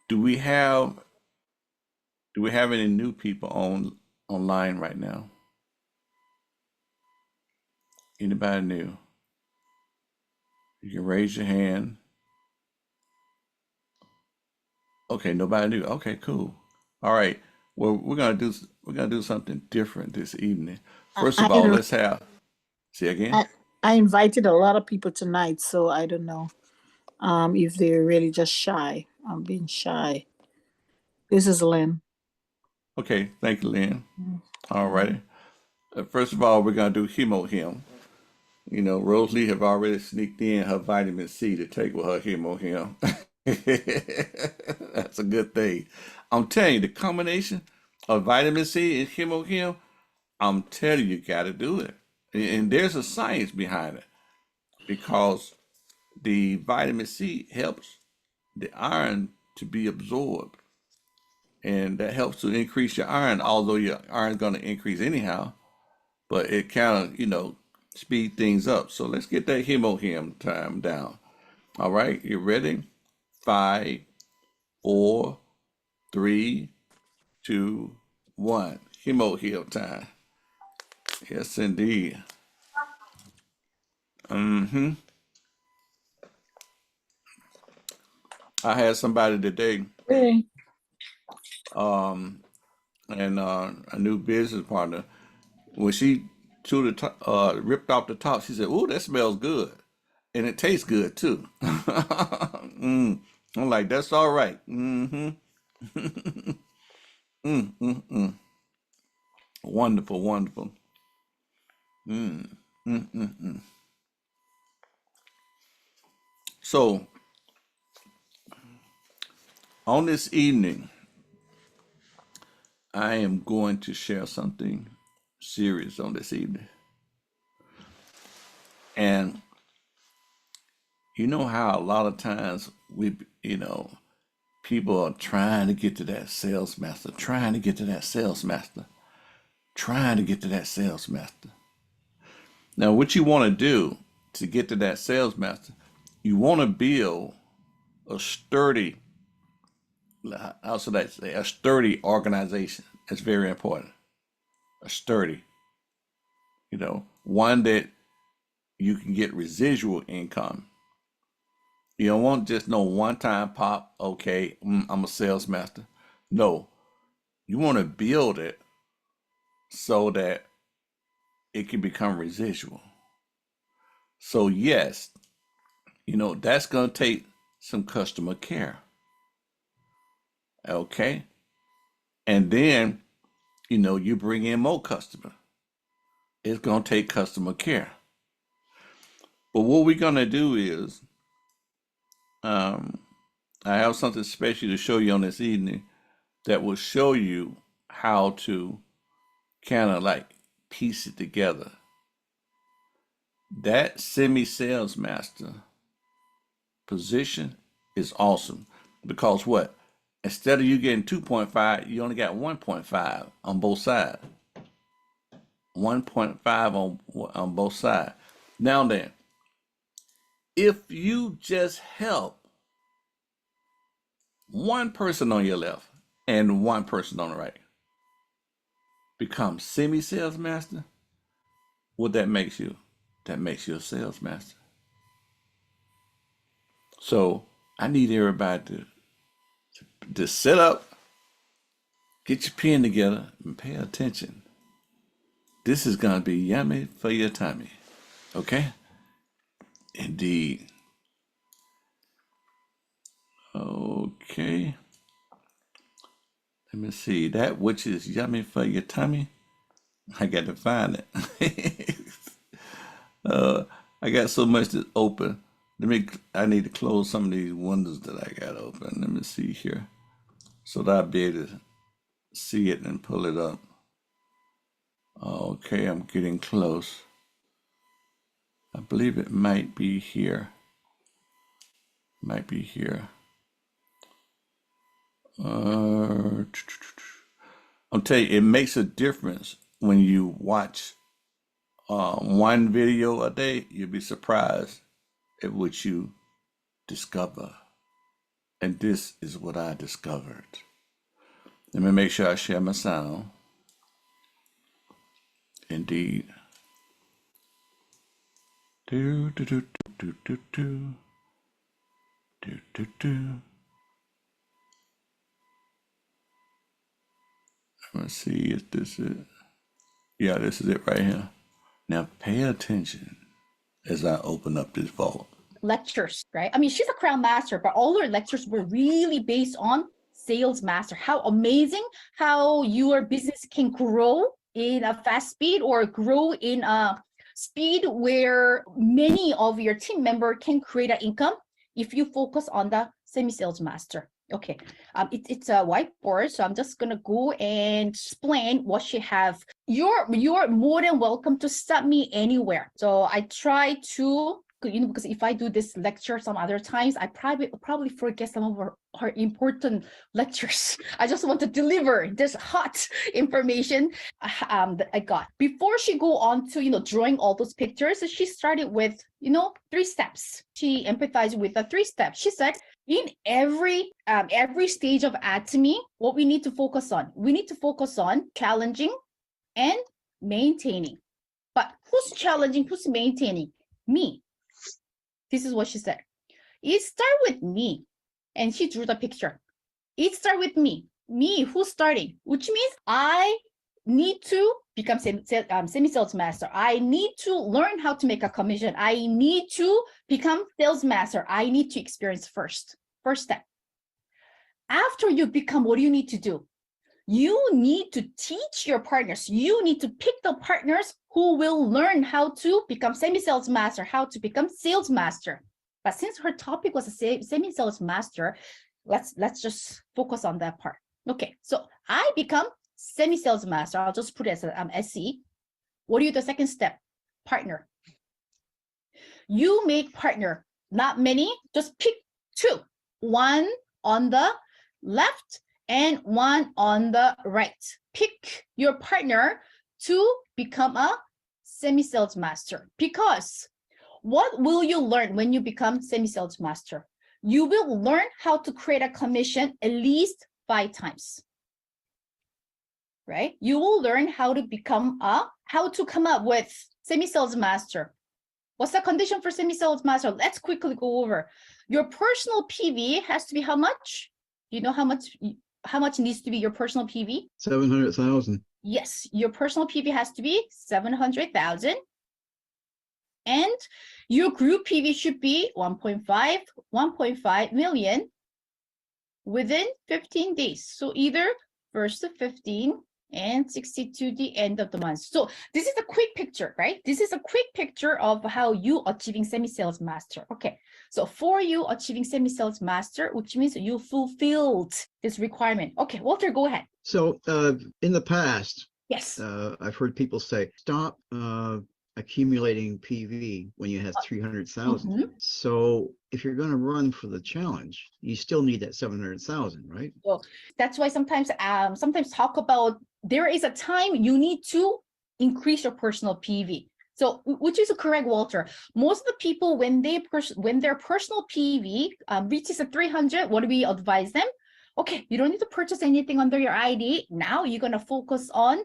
Do we have any new people online right now? Anybody new? You can raise your hand. Okay, nobody new. Okay, cool. All right. Well, we're gonna do something different this evening. I, First I, of all, let's have say again. I I invited a lot of people tonight, so I don't know if they're really just shy. I'm being shy. This is Lynn. Okay, thank you, Lynn. All Mhm. righty. First of all, we're gonna do hemo him. Rosalie have already sneaked in her vitamin C to take with her hemo him. That's a good thing. I'm telling you, the combination of vitamin C and hemo him, I'm telling you, got to do it. And there's a science behind it because the vitamin C helps the iron to be absorbed, and that helps to increase your iron. Although your iron's going to increase anyhow, but it kind of speed things up. So let's get that hemohim time down. All right, you ready? Five, four, three, two, one. Hemohim time. Yes, indeed. Mm-hmm. I had somebody today, Hey. um, and a new business partner. When she ripped off the top, she said, "Ooh, that smells good, and it tastes good too." I'm like, "That's all right." Mm-hmm. Mm-mm-mm. Wonderful, wonderful. Mm. Mm-mm-mm. So on this evening, I am going to share something serious on this evening, and you know how a lot of times people are trying to get to that sales master, trying to get to that sales master, trying to get to that sales master. Now, what you want to do to get to that sales master, you want to build a sturdy, how should I say, a sturdy organization. That's very important. A sturdy, one that you can get residual income. You don't want just no one time pop, okay, I'm a sales master. No, you want to build it so that it can become residual. So, yes, that's going to take some customer care, okay? And then, you bring in more customer. It's going to take customer care. But what we're going to do is, um, I have something special to show you on this evening that will show you how to kind of like piece it together. That semi sales master position is awesome because what? Instead of you getting 2.5, you only got 1.5 on both sides. 1.5 on both sides. Now then, if you just help one person on your left and one person on the right become semi sales master, what that makes you? That makes you a sales master. So I need everybody to sit up, get your pen together, and pay attention. This is gonna be yummy for your tummy. Okay? Indeed. Okay. Let me see. That which is yummy for your tummy. I got to find it. uh, I got so much to open. I need to close some of these windows that I got open. Let me see here. So that I'll be able to see it and pull it up. Okay, I'm getting close. I believe it might be here. Might be here. Uh, I'll tell you, it makes a difference when you watch one video a day. You'll be surprised at what you discover And this is what I discovered. Let me make sure I share my sound. Indeed. Do do do do do do do do do. Let's see if this is. Yeah, this is it right here. Now pay attention as I open up this vault. Lectures, right? I mean, she's a crown master, but all her lectures were really based on sales master. How amazing how your business can grow in a fast speed or grow in a speed where many of your team member can create an income if you focus on the semi-sales master. Okay, it's a whiteboard, so I'm just gonna go and explain what she have. You're more than welcome to stop me anywhere. So I try to, because if I do this lecture some other times, I probably forget some of her important lectures. I just want to deliver this hot information that I got. Before she go on to, drawing all those pictures, she started with, 3 steps. She empathized with the 3 steps. She said, in every stage of atomy, what we need to focus on, challenging and maintaining. But who's challenging, who's maintaining? Me. This is what she said. It start with me. And she drew the picture. It start with me. Me, who's starting? Which means I need to become semi-sales master. I need to learn how to make a commission. I need to become sales master. I need to experience first. First step. After you become, what do you need to do? You need to teach your partners. You need to pick the partners who will learn how to become semi-sales master, how to become sales master. But since her topic was a semi-sales master, let's just focus on that part. Okay, so I become semi-sales master. I'll just put it as an SE. What do you do? The second step? Partner. You make partner, not many, just pick 2. One on the left and one on the right. Pick your partner to become a semi-sales master. Because what will you learn when you become semi-sales master? You will learn how to create a commission at least 5 times. Right? You will learn how to come up with semi-sales master. What's the condition for semi-sales master? Let's quickly go over. Your personal PV has to be how much? You know how much needs to be your personal PV? 700,000. Yes, your personal PV has to be 700,000. And your group PV should be 1.5 million within 15 days. So either 1st of 15 and 60 to the end of the month. So this is a quick picture, right? This is a quick picture of how you achieving semi-sales master. Okay, so for you achieving semi-sales master, which means you fulfilled this requirement. Okay, Walter, go ahead. So in the past, Yes. I've heard people say, stop accumulating PV when you have 300,000. Mm-hmm. So if you're going to run for the challenge, you still need that 700,000, right? So that's why sometimes talk about there is a time you need to increase your personal PV. So which is correct, Walter. Most of the people when their personal PV reaches a 300, what do we advise them? Okay, you don't need to purchase anything under your ID. Now you're going to focus on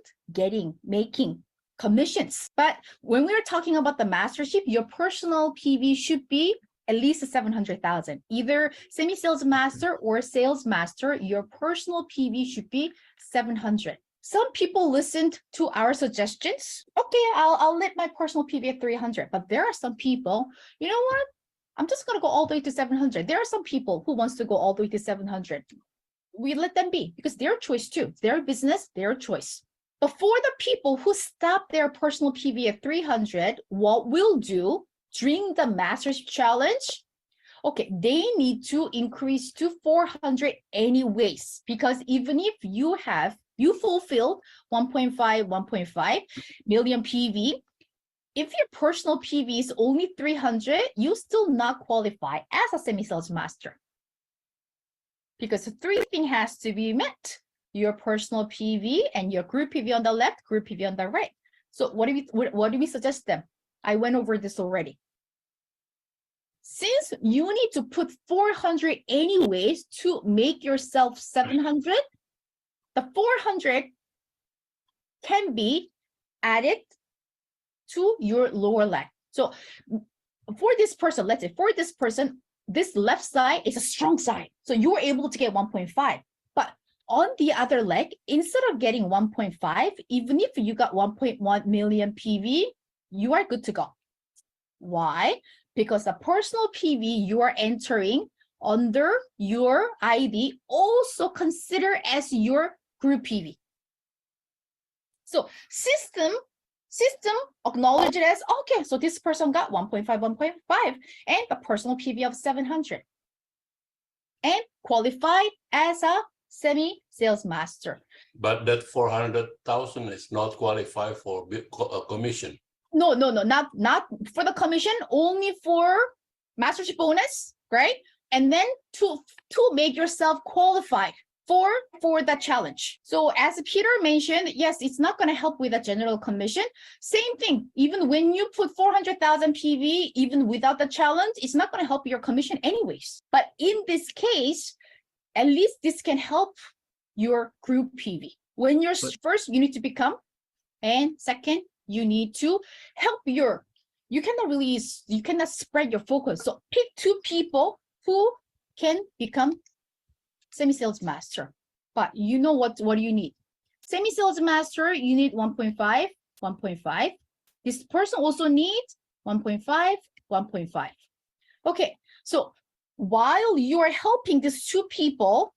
making commissions. But when we're talking about the mastership, your personal PV should be at least 700,000. Either semi-sales master or sales master, your personal PV should be 700. Some people listened to our suggestions. Okay, I'll let my personal PV at 300. But there are some people, you know what? I'm just going to go all the way to 700. There are some people who wants to go all the way to 700. We let them be because their choice too. Their business, their choice. But for the people who stop their personal PV at 300, what we'll do during the Masters Challenge, okay, they need to increase to 400 anyways, because even if you fulfilled 1.5 million PV, if your personal PV is only 300, you still not qualify as a semi-sales master. Because the 3 things has to be met. Your personal PV and your group PV on the left, group PV on the right. So what do we suggest them? I went over this already. since you need to put 400 anyways to make yourself 700, the 400 can be added to your lower leg. So for this person, let's say for this person, this left side is a strong side. So you were able to get 1.5. But on the other leg, instead of getting 1.5, even if you got 1.1 million PV, you are good to go. Why? Because the personal PV you are entering under your ID also consider as your group PV. So system acknowledge it as, okay, so this person got 1.5, 1.5, and a personal PV of 700. And qualified as a semi-sales master. But that 400,000 is not qualified for a commission. No, not for the commission, only for mastership bonus, right? And then to make yourself qualified for the challenge. So as Peter mentioned, yes, it's not going to help with a general commission. Same thing, even when you put 400,000 PV, even without the challenge, it's not going to help your commission anyways. But in this case, at least this can help your group PV. When you're first, you need to become, and second, you need to help you cannot spread your focus. So pick two people who can become semi-sales master. But you know what do you need? Semi-sales master, you need 1.5, 1.5. This person also needs 1.5, 1.5. Okay, so while you are helping these two people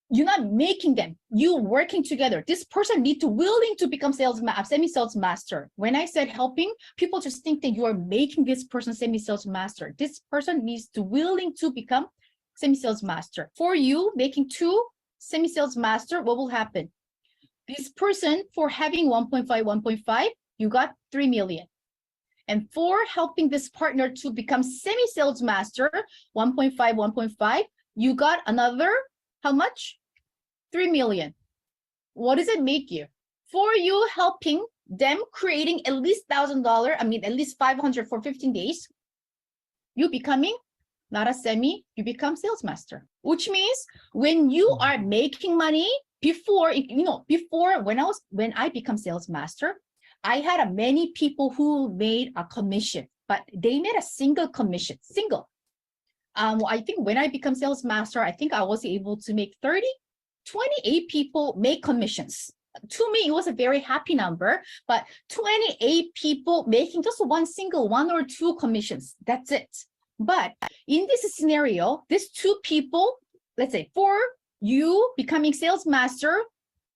you're not making them, you working together. This person need to willing to become semi-sales master. When I said helping, people just think that you are making this person semi-sales master. This person needs to willing to become semi-sales master. For you making two semi-sales master, what will happen? This person, for having 1.5, 1.5, you got 3 million. And for helping this partner to become semi-sales master, 1.5, 1.5, you got another, how much? 3 million. What does it make you? For you helping them creating at least $1,000, at least 500 for 15 days, you becoming not a semi, you become sales master. Which means when you are making money, before when I become sales master, I had many people who made a commission, but they made a single commission, single. I think when I become sales master, I think I was able to make 28 people make commissions. To me, it was a very happy number, but 28 people making just one or two commissions. That's it. But in this scenario, these two people, let's say for you becoming sales master,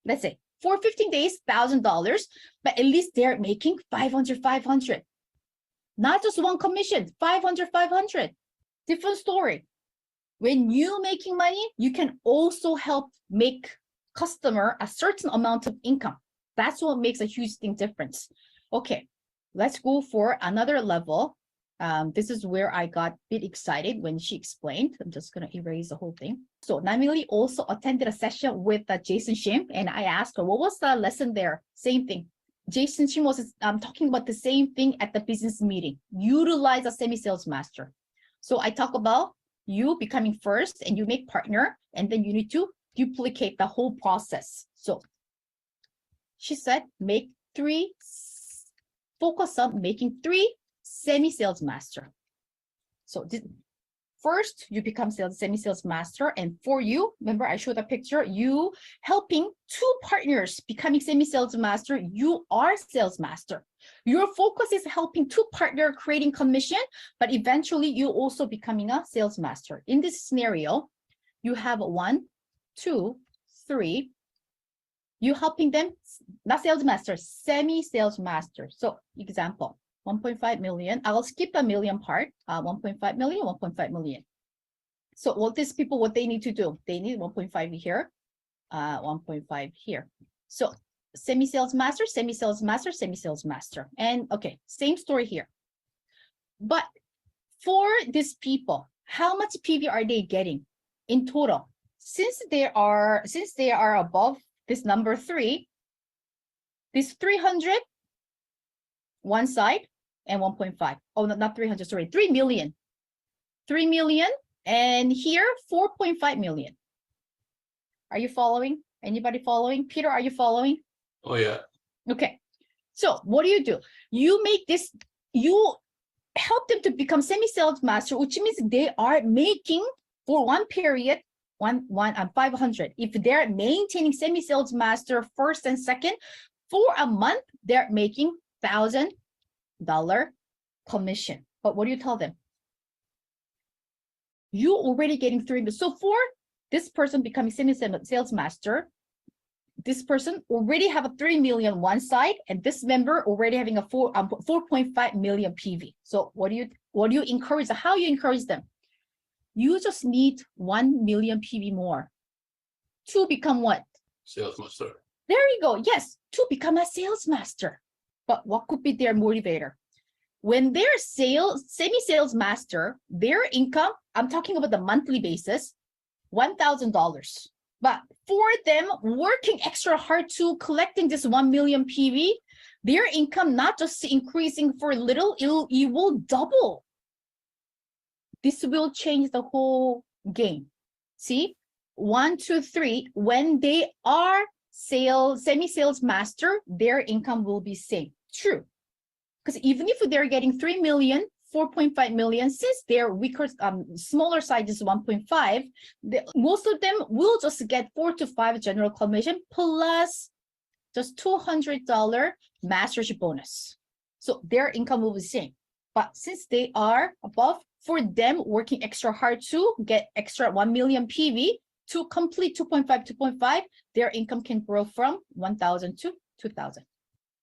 let's say for 15 days, $1,000, but at least they're making 500, 500. Not just one commission, 500, 500. Different story. When you making money, you can also help make customer a certain amount of income. That's what makes a huge difference. Okay, let's go for another level. This is where I got a bit excited when she explained. I'm just going to erase the whole thing. So Namili also attended a session with Jason Shim, and I asked her, what was the lesson there? Same thing. Jason Shim was talking about the same thing at the business meeting. Utilize a semi-sales master. So I talk about you becoming first and you make partner, and then you need to duplicate the whole process. So she said, focus on making 3 semi-sales master. So first you become semi-sales master, and for you, remember I showed a picture, you helping 2 partners becoming semi-sales master, you are sales master. Your focus is helping 2 partners creating commission, but eventually you also becoming a sales master. In this scenario, you have 1, 2, 3. You helping them, not sales master, semi-sales master. So example, 1.5 million. I will skip the million part. 1.5 million, 1.5 million. So what these people, what they need to do, they need 1.5 here, 1.5 here. So semi-sales master, semi-sales master, semi-sales master. And okay, same story here. But for these people, how much PV are they getting in total? Since they are above this number 3, this 300 one side and 1.5. Oh, not 300, sorry, 3 million. 3 million, and here 4.5 million. Are you following? Anybody following? Peter, are you following? Oh yeah. Okay. So what do? You make this, you help them to become semi-sales master, which means they are making for one period, 500. If they're maintaining semi-sales master first and second, for a month, they're making $1,000 commission. But what do you tell them? You already getting 3 million. So for this person becoming semi-sales master, this person already have a 3 million one side, and this member already having a 4.5 million PV. So what do you encourage? How you encourage them? You just need 1 million PV more to become what? Sales master. There you go. Yes, to become a sales master. But what could be their motivator? When they're semi-sales master, their income, I'm talking about the monthly basis, $1,000. But for them working extra hard to collecting this 1 million PV, their income not just increasing for a little, it will double. This will change the whole game. See, 1, 2, 3, when they are semi-sales master, their income will be same. True. Because even if they're getting 3 million, 4.5 million, since their weaker, smaller side is 1.5, most of them will just get 4 to 5 general commission plus just $200 mastership bonus. So their income will be the same. But since they are above, for them working extra hard to get extra 1 million PV to complete 2.5, their income can grow from 1,000 to 2,000.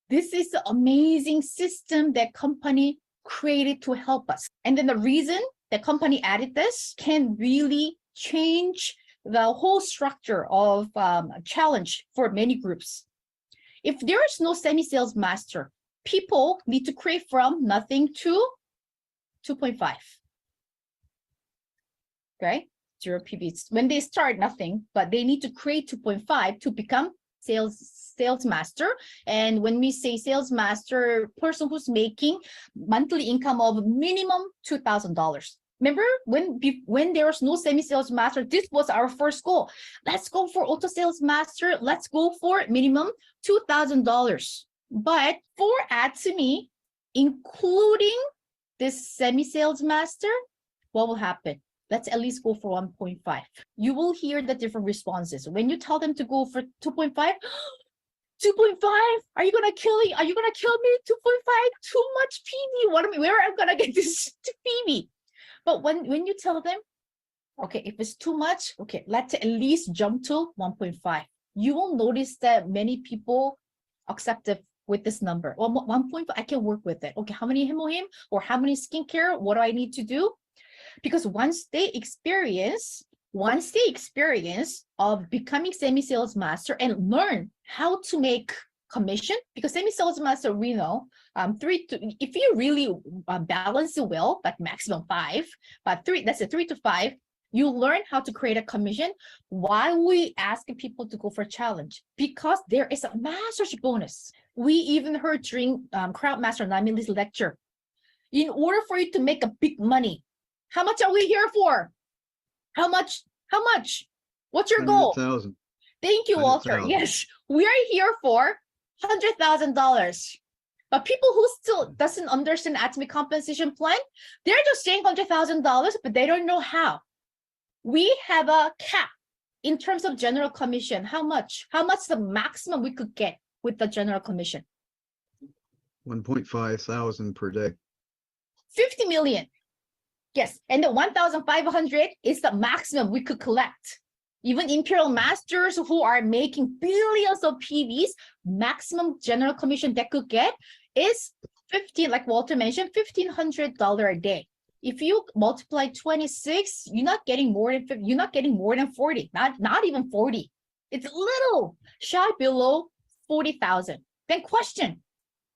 This is the amazing system that company created to help us. And then the reason the company added this can really change the whole structure of a challenge for many groups. If there is no semi-sales master, people need to create from nothing to 2.5. Okay, 0 PV. When they start nothing, but they need to create 2.5 to become sales master. And when we say sales master, person who's making monthly income of minimum $2,000. Remember when there was no semi-sales master, this was our first goal. Let's go for auto sales master. Let's go for minimum $2,000. But for Add to Me, including this semi-sales master, what will happen? Let's at least go for 1.5. You will hear the different responses. When you tell them to go for 2.5, 2.5, are you gonna kill me? Are you gonna kill me? 2.5, too much PV. Where am I gonna get this PV? But when you tell them, okay, if it's too much, okay, let's at least jump to 1.5. You will notice that many people accept it with this number. Well, 1.5, I can work with it. Okay, how many hemohim or how many skincare? What do I need to do? Because once they experience of becoming semi-sales master and learn how to make commission, because semi-sales master, we know, if you really balance it well, like maximum 5, but 3, that's a 3 to 5, you learn how to create a commission. Why we ask people to go for a challenge? Because there is a master's bonus. We even heard during Crowd Master Naomi's lecture, in order for you to make a big money, how much are we here for? How much? What's your goal? 100,000. Thank you, Walter. 100,000. Yes, we are here for $100,000. But people who still doesn't understand Atomic Compensation Plan, they're just saying $100,000, but they don't know how. We have a cap in terms of general commission. How much? How much the maximum we could get with the general commission? 1.5 thousand per day. 50 million. Yes, and the 1,500 is the maximum we could collect. Even Imperial Masters who are making billions of PVs, maximum general commission they could get is like Walter mentioned, $1,500 a day. If you multiply 26, you're not getting more than 40, not even 40. It's little shy below 40,000. Then question,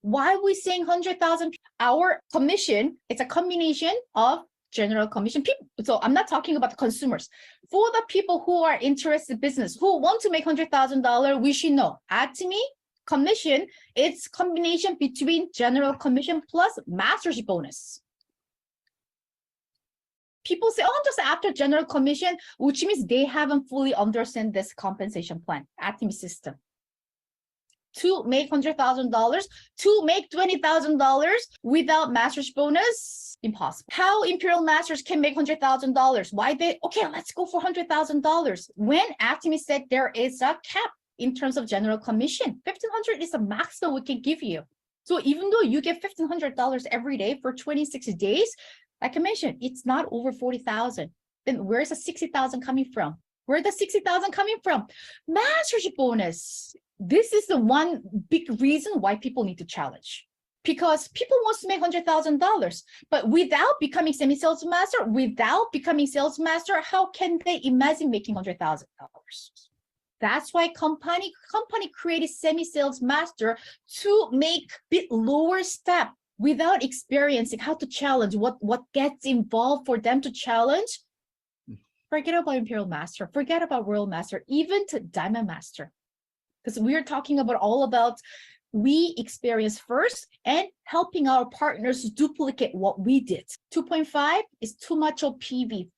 why are we saying 100,000? Our commission, it's a combination of general commission people. So I'm not talking about the consumers. For the people who are interested in business, who want to make $100,000, we should know. Add to Me commission, it's combination between general commission plus master's bonus. People say, oh, just after general commission, which means they haven't fully understand this compensation plan, Atomy system. To make $100,000, to make $20,000 without master's bonus, impossible. How Imperial Masters can make $100,000? Why they, okay, let's go for $100,000. When Atomy said there is a cap in terms of general commission, $1,500 is the maximum we can give you. So even though you get $1,500 every day for 26 days, like I mentioned, it's not over 40,000. Then where's the 60,000 coming from? Where the 60,000 coming from? Master's bonus. This is the one big reason why people need to challenge, because people want to make $100,000, but without becoming semi-sales master, how can they imagine making $100,000? That's why company created semi-sales master to make bit lower step without experiencing how to challenge, what gets involved for them to challenge. Forget about Imperial Master, forget about Royal Master, even to Diamond Master. Because we are talking about all about we experience first and helping our partners duplicate what we did. 2.5 is too much of PV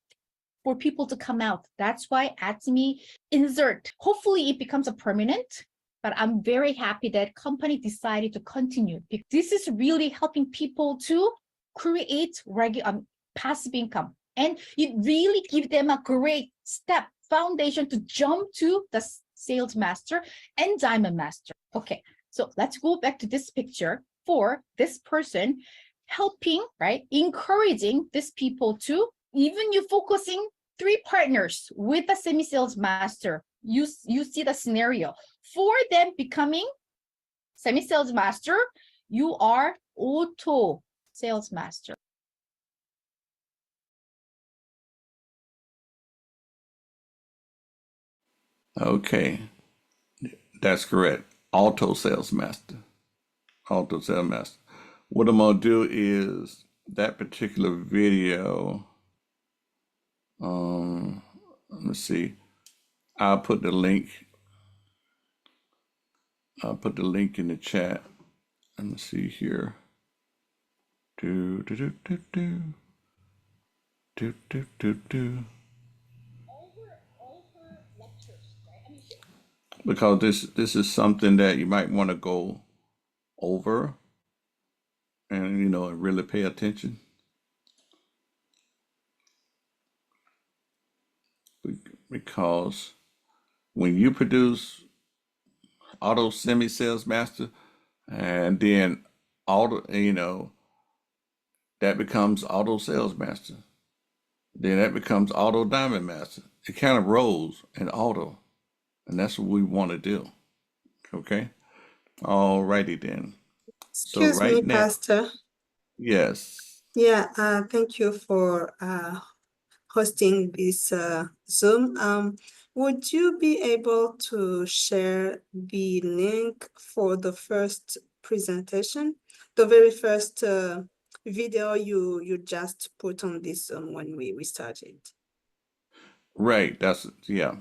for people to come out. That's why Atomy insert. Hopefully it becomes a permanent, but I'm very happy that company decided to continue. This is really helping people to create passive income. And it really gives them a great step, foundation to jump to the Sales Master and Diamond Master. Okay, so let's go back to this picture for this person helping, right? Encouraging these people to, even you focusing 3 partners with the semi-sales master, you see the scenario. For them becoming semi-sales master, you are auto sales master. Okay, that's correct. Auto sales master. Auto sales master. What I'm gonna do is that particular video. Let me see. I'll put the link. I'll put the link in the chat. Let me see here. Do do do do do do do do do. Because this is something that you might want to go over and really pay attention. Because when you produce auto semi sales master and then auto, that becomes auto sales master, then that becomes auto diamond master. It kind of rolls in auto, and that's what we want to do. Okay, alrighty then. So Excuse me, right now, Pastor. yes. Yeah, thank you for hosting this Zoom. Would you be able to share the link for the first presentation, the very first video you just put on this Zoom when we started? Right, that's yeah.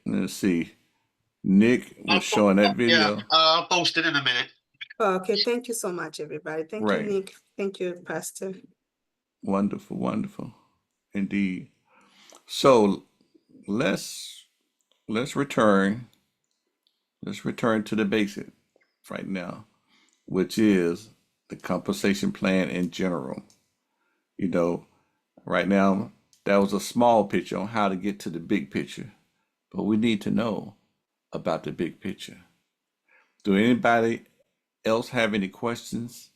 Let's see. Nick was showing that video. I'll post it in a minute. Okay, thank you so much, everybody. Thank you, Right. Nick. Thank you, Pastor. Wonderful, wonderful, indeed. So let's return. Let's return to the basic right now, which is the compensation plan in general. Right now that was a small picture on how to get to the big picture, but we need to know about the big picture. Do anybody else have any questions?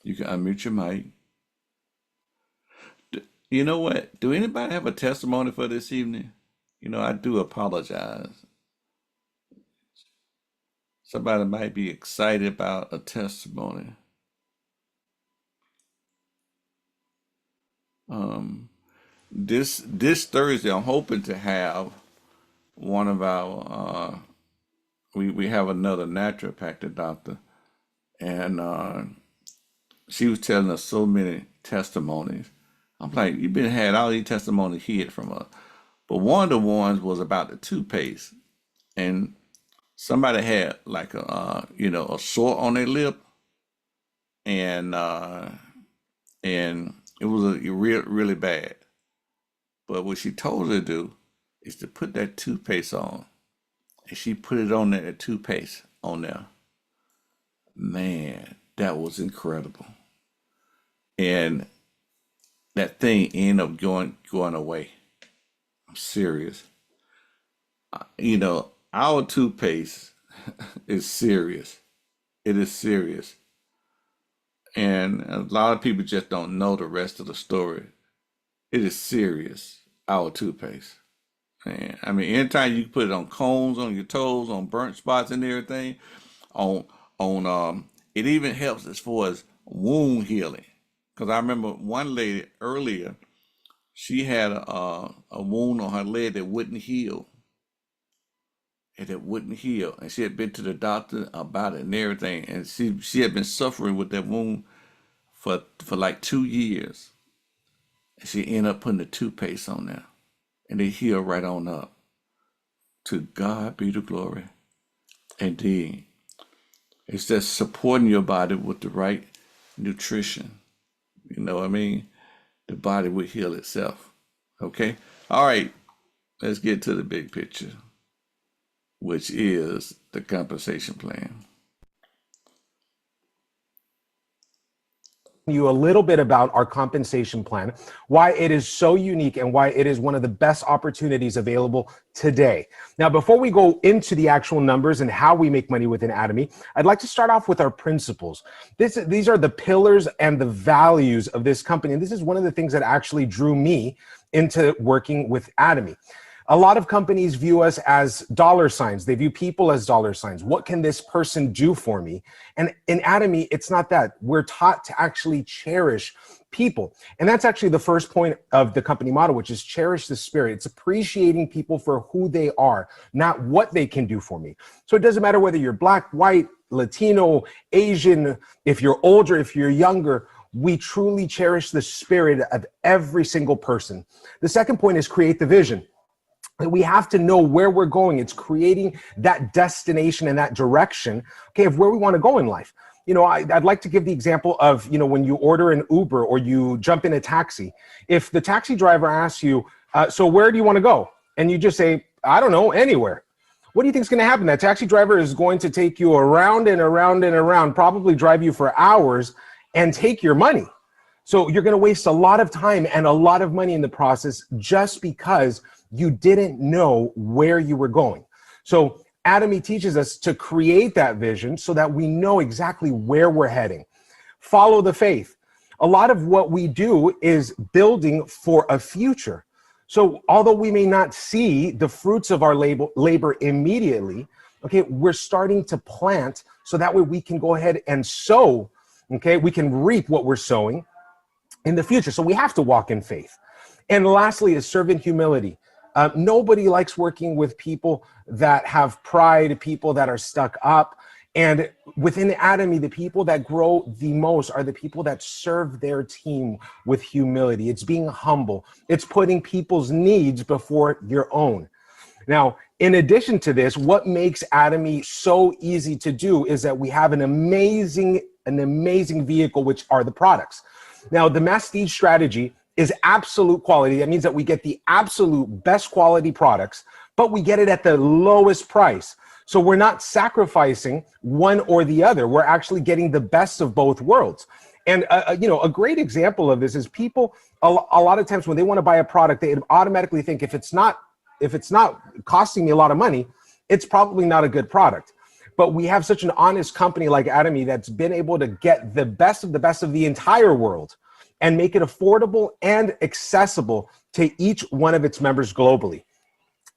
You can unmute your mic. You know what? Do anybody have a testimony for this evening? I do apologize. Somebody might be excited about a testimony. This Thursday, I'm hoping to have one of our we have another naturopathic doctor, and she was telling us so many testimonies. I'm like, you've been had all these testimonies hid from us, but one of the ones was about the toothpaste, and somebody had like a sore on their lip, and it was really bad. But what she told her to do is to put that toothpaste on, and she put it on there, that toothpaste on there. Man, that was incredible. And that thing ended up going away. I'm serious. You know, our toothpaste is serious. It is serious. And a lot of people just don't know the rest of the story. It is serious, our toothpaste. Man, I mean, anytime you put it on cones, on your toes, on burnt spots and everything, on it even helps as far as wound healing. Because I remember one lady earlier, she had a wound on her leg that wouldn't heal. And it wouldn't heal. And she had been to the doctor about it and everything. And she had been suffering with that wound for like 2 years. And she ended up putting the toothpaste on there. And it healed right on up. To God be the glory. Indeed. It's just supporting your body with the right nutrition. You know what I mean? The body will heal itself. Okay? All right. Let's get to the big picture, which is the compensation plan. You a little bit about our compensation plan, why it is so unique and why it is one of the best opportunities available today. Now, before we go into the actual numbers and how we make money within Atomy, I'd like to start off with our principles. These are the pillars and the values of this company. And this is one of the things that actually drew me into working with Atomy. A lot of companies view us as dollar signs. They view people as dollar signs. What can this person do for me? And in Atomy, it's not that. We're taught to actually cherish people. And that's actually the first point of the company motto, which is cherish the spirit. It's appreciating people for who they are, not what they can do for me. So it doesn't matter whether you're black, white, Latino, Asian, if you're older, if you're younger, we truly cherish the spirit of every single person. The second point is create the vision. We have to know where we're going. It's creating that destination and that direction, okay, of where we want to go in life. You know, I'd like to give the example of, you know, when you order an Uber or you jump in a taxi. If the taxi driver asks you, so where do you want to go? And you just say, I don't know, anywhere. What do you think is going to happen? That taxi driver is going to take you around and around and around, probably drive you for hours and take your money. So you're going to waste a lot of time and a lot of money in the process just because you didn't know where you were going. So Atomy teaches us to create that vision so that we know exactly where we're heading. Follow the faith. A lot of what we do is building for a future. So although we may not see the fruits of our labor immediately, okay, we're starting to plant so that way we can go ahead and sow, okay, we can reap what we're sowing in the future. So we have to walk in faith. And lastly is servant humility. Nobody likes working with people that have pride, people that are stuck up. And within Atomy, the people that grow the most are the people that serve their team with humility. It's being humble. It's putting people's needs before your own. Now, in addition to this, what makes Atomy so easy to do is that we have an amazing vehicle, which are the products. Now, the Mastige strategy is absolute quality. That means that we get the absolute best quality products, but we get it at the lowest price. So we're not sacrificing one or the other. We're actually getting the best of both worlds. And you know, a great example of this is people, a lot of times when they want to buy a product, they automatically think if it's not costing me a lot of money, it's probably not a good product. But we have such an honest company like Atomy that's been able to get the best of the entire world and make it affordable and accessible to each one of its members globally.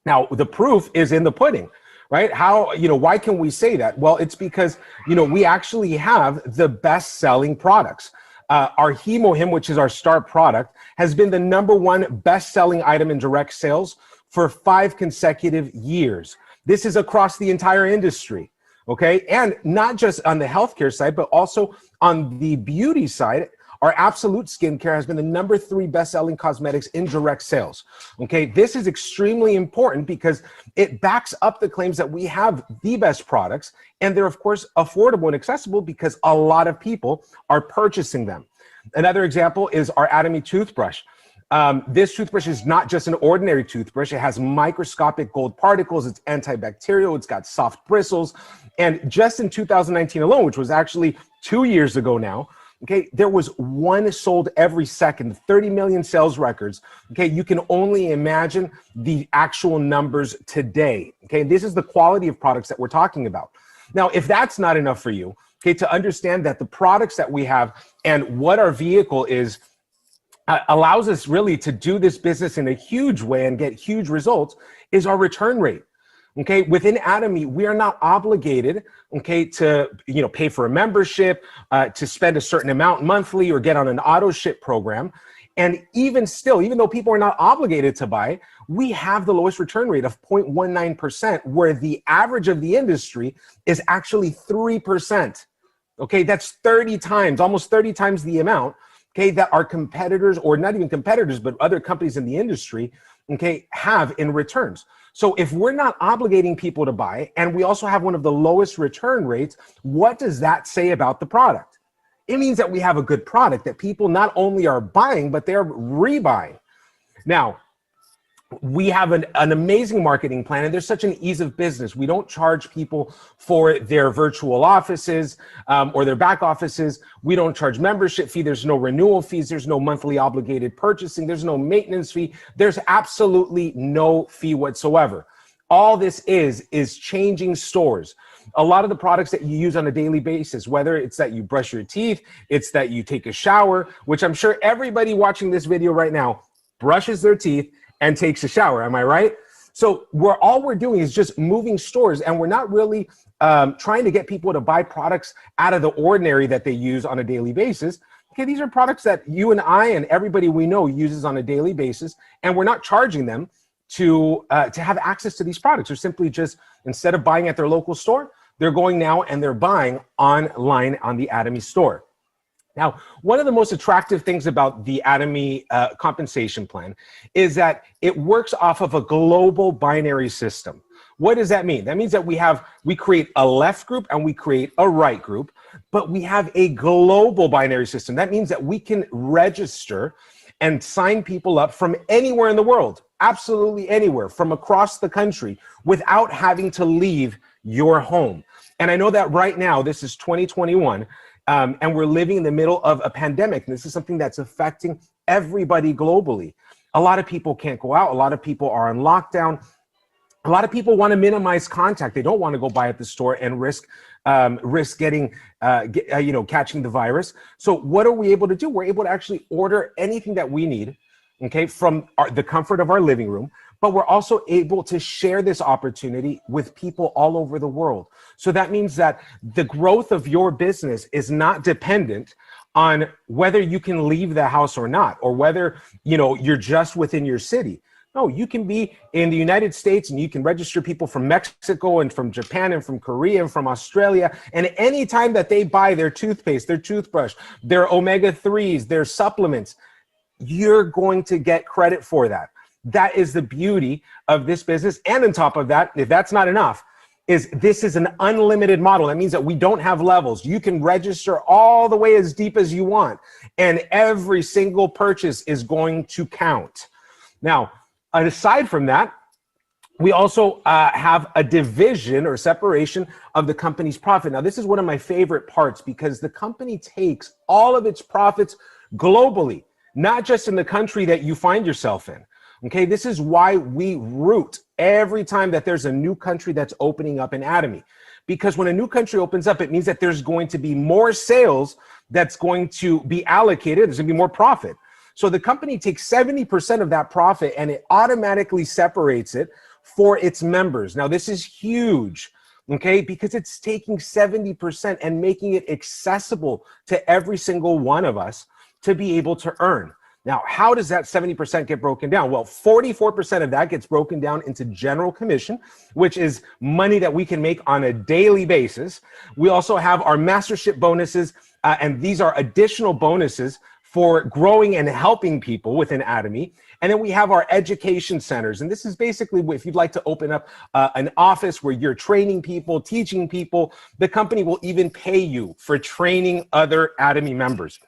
Now, the proof is in the pudding, right? How, you know, why can we say that? Well, it's because, you know, we actually have the best selling products. Our Hemo Him, which is our start product, has been the #1 best selling item in direct sales for 5 consecutive years. This is across the entire industry, okay? And not just on the healthcare side, but also on the beauty side. our Absolute skincare has been the #3 best-selling cosmetics in direct sales. Okay, this is extremely important because it backs up the claims that we have the best products, and they're of course affordable and accessible because a lot of people are purchasing them. Another example is our Atomy toothbrush. This toothbrush is not just an ordinary toothbrush. It has microscopic gold particles. It's antibacterial. It's got soft bristles. And just in 2019 alone, which was actually 2 years ago now, okay, there was one sold every second, 30 million sales records. Okay, you can only imagine the actual numbers today. Okay, this is the quality of products that we're talking about. Now, if that's not enough for you, okay, to understand that the products that we have and what our vehicle is allows us really to do this business in a huge way and get huge results is our return rate. Okay, within Atomy, we are not obligated, okay, to pay for a membership, to spend a certain amount monthly or get on an auto ship program. And even still, even though people are not obligated to buy, we have the lowest return rate of 0.19%, where the average of the industry is actually 3%. Okay, that's 30 times, almost 30 times the amount, okay, that our competitors, or not even competitors, but other companies in the industry, okay, have in returns. So if we're not obligating people to buy, and we also have one of the lowest return rates, what does that say about the product? It means that we have a good product that people not only are buying, but they're rebuying. Now, we have an amazing marketing plan, and there's such an ease of business. We don't charge people for their virtual offices or their back offices. We don't charge membership fee. There's no renewal fees. There's no monthly obligated purchasing. There's no maintenance fee. There's absolutely no fee whatsoever. All this is changing stores. A lot of the products that you use on a daily basis, whether it's that you brush your teeth, it's that you take a shower, which I'm sure everybody watching this video right now brushes their teeth and takes a shower. Am I right? So all we're doing is just moving stores, and we're not really trying to get people to buy products out of the ordinary that they use on a daily basis. Okay, these are products that you and I and everybody we know uses on a daily basis, and we're not charging them to have access to these products. They're simply just, instead of buying at their local store, they're going now and they're buying online on the Atomy store. Now, one of the most attractive things about the Atomy compensation plan is that it works off of a global binary system. What does that mean? That means that we create a left group and we create a right group, but we have a global binary system. That means that we can register and sign people up from anywhere in the world, absolutely anywhere, from across the country, without having to leave your home. And I know that right now, this is 2021, and we're living in the middle of a pandemic. And this is something that's affecting everybody globally. A lot of people can't go out. A lot of people are on lockdown. A lot of people want to minimize contact. They don't want to go buy at the store and risk getting, catching the virus. So what are we able to do? We're able to actually order anything that we need, okay, from the comfort of our living room. But we're also able to share this opportunity with people all over the world. So that means that the growth of your business is not dependent on whether you can leave the house or not, or whether, you're just within your city. No, you can be in the United States and you can register people from Mexico and from Japan and from Korea and from Australia. And anytime that they buy their toothpaste, their toothbrush, their omega-3s, their supplements, you're going to get credit for that. That is the beauty of this business. And on top of that, if that's not enough, this is an unlimited model. That means that we don't have levels. You can register all the way as deep as you want, and every single purchase is going to count. Now, aside from that, we also have a division or separation of the company's profit. Now, this is one of my favorite parts because the company takes all of its profits globally, not just in the country that you find yourself in. Okay, this is why we root every time that there's a new country that's opening up in Atomy. Because when a new country opens up, it means that there's going to be more sales that's going to be allocated. There's going to be more profit. So the company takes 70% of that profit and it automatically separates it for its members. Now, this is huge, okay, because it's taking 70% and making it accessible to every single one of us to be able to earn. Now, how does that 70% get broken down? Well, 44% of that gets broken down into general commission, which is money that we can make on a daily basis. We also have our mastership bonuses, And these are additional bonuses for growing and helping people within Atomy. And then we have our education centers. And this is basically if you'd like to open up an office where you're training people, teaching people, the company will even pay you for training other Atomy members.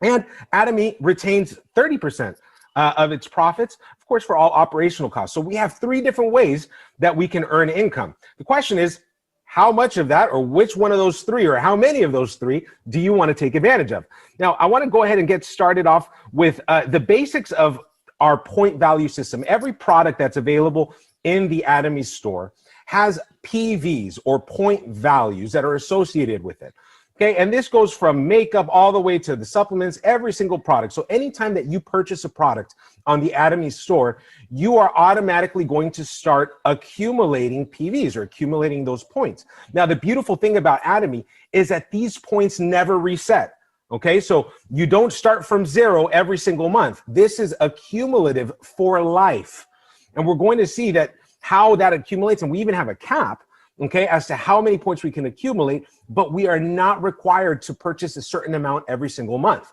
And Atomy retains 30% of its profits, of course, for all operational costs. So we have 3 different ways that we can earn income. The question is, how much of that, or which one of those 3, or how many of those 3 do you want to take advantage of? Now, I want to go ahead and get started off with the basics of our point value system. Every product that's available in the Atomy store has PVs, or point values, that are associated with it. Okay, and this goes from makeup all the way to the supplements, every single product. So anytime that you purchase a product on the Atomy store, you are automatically going to start accumulating PVs, or accumulating those points. Now, the beautiful thing about Atomy is that these points never reset. Okay, so you don't start from 0 every single month. This is accumulative for life. And we're going to see that how that accumulates, and we even have a cap, okay, as to how many points we can accumulate, but we are not required to purchase a certain amount every single month.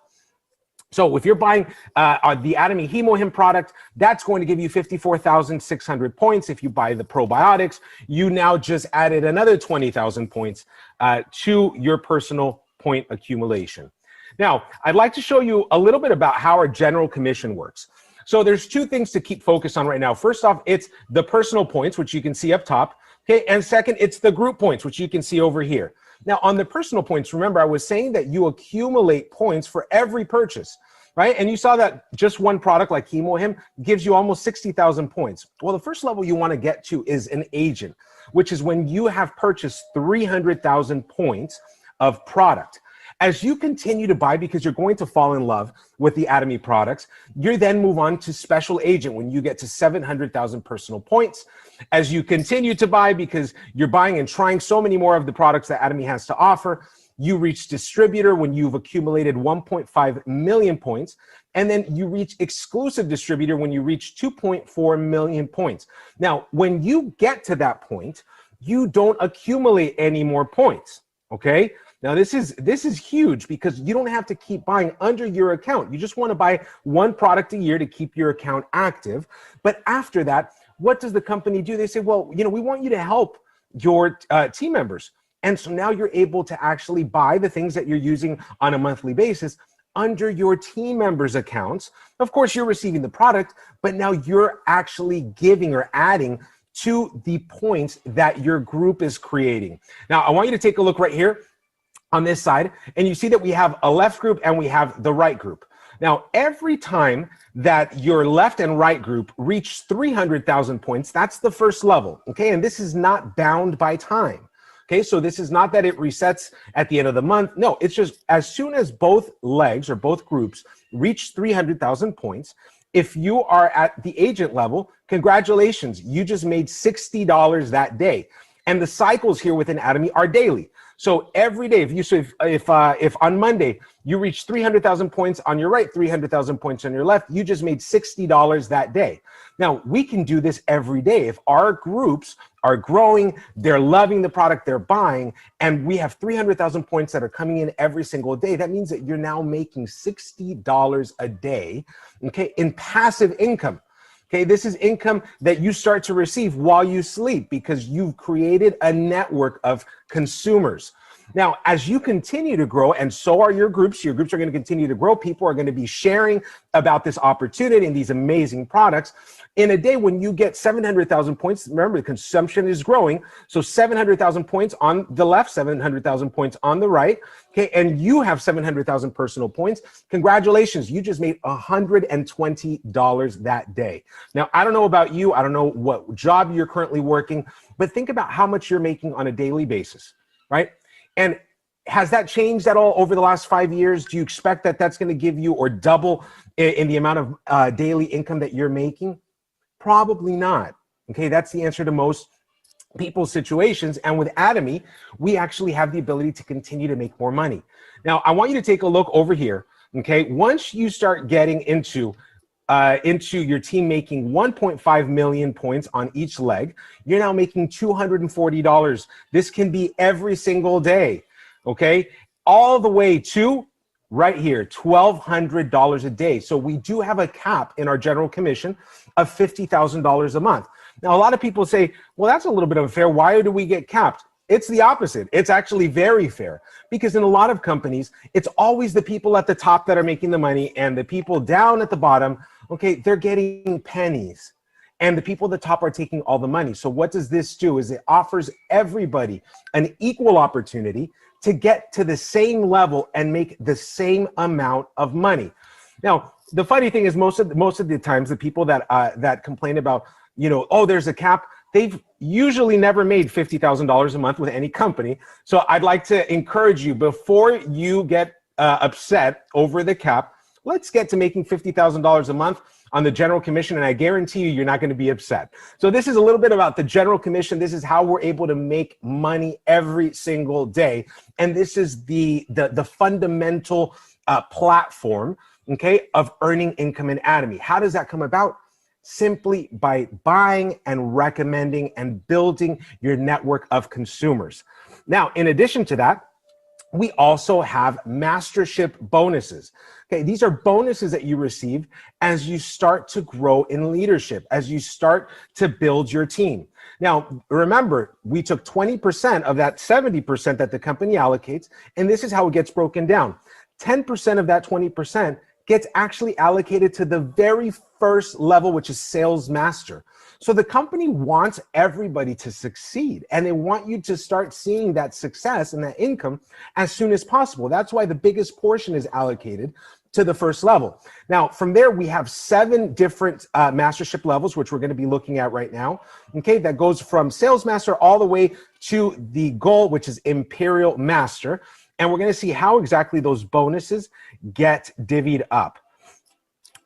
So if you're buying the Atomy HemoHim product, that's going to give you 54,600 points. If you buy the probiotics, you now just added another 20,000 points to your personal point accumulation. Now, I'd like to show you a little bit about how our general commission works. So there's 2 things to keep focused on right now. First off, it's the personal points, which you can see up top. Okay, and second, it's the group points, which you can see over here. Now, on the personal points, remember, I was saying that you accumulate points for every purchase, right? And you saw that just one product like HemoHim gives you almost 60,000 points. Well, the first level you want to get to is an agent, which is when you have purchased 300,000 points of product. As you continue to buy, because you're going to fall in love with the Atomy products, you then move on to special agent when you get to 700,000 personal points. As you continue to buy, because you're buying and trying so many more of the products that Atomy has to offer, you reach distributor when you've accumulated 1.5 million points. And then you reach exclusive distributor when you reach 2.4 million points. Now, when you get to that point, you don't accumulate any more points, okay? Now, this is huge, because you don't have to keep buying under your account. You just want to buy one product a year to keep your account active. But after that, what does the company do? They say, well, you know, we want you to help your team members. And so now you're able to actually buy the things that you're using on a monthly basis under your team members' accounts. Of course, you're receiving the product, but now you're actually giving or adding to the points that your group is creating. Now, I want you to take a look right here on this side, and you see that we have a left group and we have the right group. Now, every time that your left and right group reach 300,000 points, that's the first level, okay? And this is not bound by time, okay? So this is not that it resets at the end of the month. No, it's just as soon as both legs or both groups reach 300,000 points, if you are at the agent level, congratulations, you just made $60 that day. And the cycles here within Atomy are daily. So every day, if on Monday you reach 300,000 points on your right, 300,000 points on your left, you just made $60 that day. Now, we can do this every day. If our groups are growing, they're loving the product they're buying, and we have 300,000 points that are coming in every single day, that means that you're now making $60 a day, okay, in passive income. Okay, this is income that you start to receive while you sleep, because you've created a network of consumers. Now, as you continue to grow, and so are your groups are going to continue to grow. People are going to be sharing about this opportunity and these amazing products. In a day when you get 700,000 points, remember, the consumption is growing. So 700,000 points on the left, 700,000 points on the right. Okay, and you have 700,000 personal points. Congratulations, you just made $120 that day. Now, I don't know about you. I don't know what job you're currently working, but think about how much you're making on a daily basis, right? And has that changed at all over the last 5 years? Do you expect that that's going to give you or double in the amount of daily income that you're making? Probably not. Okay, that's the answer to most people's situations. And with Atomy, we actually have the ability to continue to make more money. Now, I want you to take a look over here. Okay, once you start getting into your team making 1.5 million points on each leg, you're now making $240. This can be every single day, okay? all the way to right here, $1,200 a day. So we do have a cap in our general commission of $50,000 a month. Now, a lot of people say, well, that's a little bit unfair. Why do we get capped? It's the opposite. It's actually very fair, because in a lot of companies, it's always the people at the top that are making the money, and the people down at the bottom, okay, they're getting pennies. And the people at the top are taking all the money. So what does this do? Is it offers everybody an equal opportunity to get to the same level and make the same amount of money. Now, the funny thing is, most of the times, the people that complain about, oh, there's a cap, they've usually never made $50,000 a month with any company. So I'd like to encourage you, before you get upset over the cap, let's get to making $50,000 a month on the general commission, and I guarantee you, you're not going to be upset. So this is a little bit about the general commission. This is how we're able to make money every single day, and this is the fundamental platform, okay, of earning income in Atomy. How does that come about? Simply by buying and recommending and building your network of consumers. Now, in addition to that, we also have mastership bonuses. Okay, these are bonuses that you receive as you start to grow in leadership, as you start to build your team. Now, remember, we took 20% of that 70% that the company allocates, and this is how it gets broken down. 10% of that 20% gets actually allocated to the very first level, which is sales master. So the company wants everybody to succeed, and they want you to start seeing that success and that income as soon as possible. That's why the biggest portion is allocated to the first level. Now, from there, we have 7 different mastership levels, which we're going to be looking at right now. Okay, that goes from sales master all the way to the goal, which is imperial master. And we're going to see how exactly those bonuses get divvied up.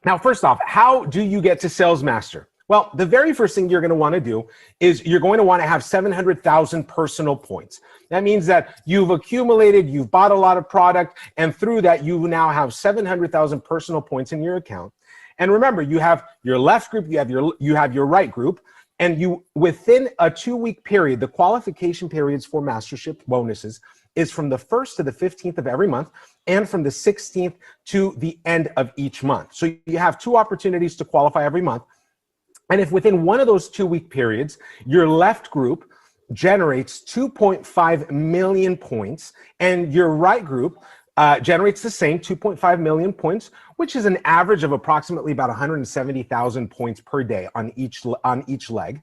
Now, first off, how do you get to sales master? Well, the very first thing you're going to want to do is you're going to want to have 700,000 personal points. That means that you've accumulated, you've bought a lot of product, and through that, you now have 700,000 personal points in your account. And remember, you have your left group, you have your right group, and you, within a 2-week period, the qualification periods for mastership bonuses is from the 1st to the 15th of every month, and from the 16th to the end of each month. So you have 2 opportunities to qualify every month. And if within one of those 2-week periods, your left group generates 2.5 million points, and your right group generates the same 2.5 million points, which is an average of approximately about 170,000 points per day on each leg,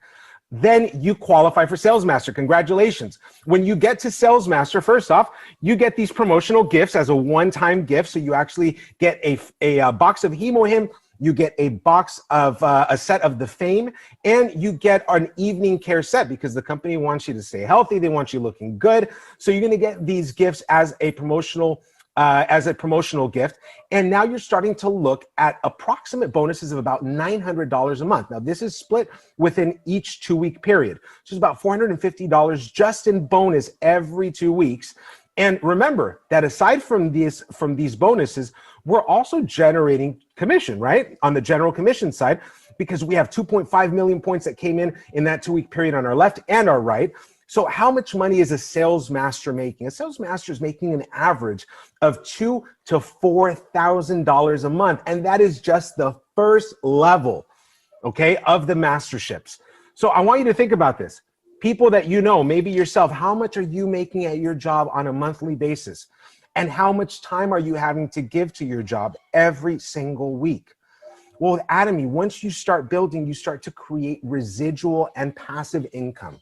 then you qualify for Sales Master. Congratulations. When you get to Sales Master, first off, you get these promotional gifts as a one-time gift. So you actually get a box of Hemohim, you get a box of a set of the Fame, and you get an evening care set because the company wants you to stay healthy. They want you looking good. So you're going to get these gifts as a promotional gift. And now you're starting to look at approximate bonuses of about $900 a month. Now, this is split within each 2-week period. So it's about $450 just in bonus every 2 weeks. And remember that aside from these bonuses, we're also generating commission, right? On the general commission side, because we have 2.5 million points that came in that 2-week period on our left and our right. So how much money is a sales master making? A sales master is making an average of $2,000 to $4,000 a month. And that is just the first level, okay, of the masterships. So I want you to think about this. People that you know, maybe yourself, how much are you making at your job on a monthly basis? And how much time are you having to give to your job every single week? Well, with Atomy, once you start building, you start to create residual and passive income.